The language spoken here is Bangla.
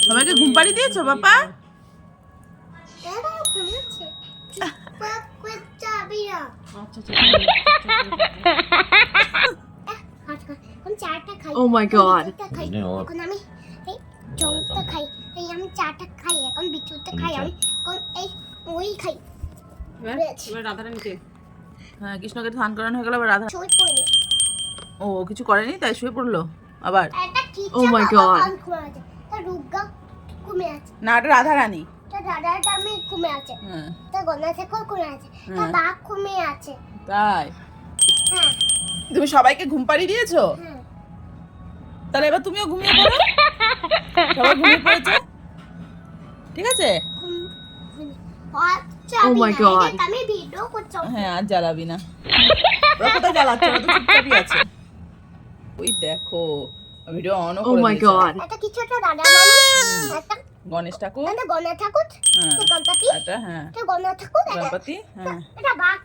সবাইকে ঘুম পাড়িয়ে দিয়েছো বাবা? Oh my god. এখন আমি এই জলটা খাই, এই আমি চাটা খাই, এখন বিস্কুটটা খাই, আমি এখন এই ওই খাই। এবার রাধারানীকে হ্যাঁ, কৃষ্ণকে স্নান করানো হয়ে গেল, আবার রাধা শুয়ে পড়ি। ও কিছু করেনি তাই শুয়ে পড়লো আবার। এটা কি? Oh my God. তার রুগা কমে আছে, না, এটা রাধা রানী। তার দাদাটা আমি কমে আছে, হ্যাঁ তার গলা থেকেও কমে আছে, তার হ্যাঁ। দাগ কমে আছে। তাই হ্যাঁ তুমি সবাইকে ঘুম পাড়িয়ে দিয়েছো? হ্যাঁ। তাহলে এবার তুমিও ঘুমিয়ে পড়ো। সবাই ঘুমিয়ে পড়েছে, ঠিক আছে? Oh my God. আমি ভিডিও করছি। হ্যাঁ, আর জ্বালাবি না। ওরা কোথায় জ্বালাচ্ছে? ওরা তো চুপচাপই আছে। ওই দেখো, ভিডিও অনও Oh করে my দিয়েছে। god. এটা কিছু একটা দাদা মানে একটা গণেশ ঠাকুর, গণা ঠাকুর, হ্যাঁ, গণপতি, এটা হ্যাঁ, এটা গণা ঠাকুর, গণপতি, হ্যাঁ। এটা বাঘ।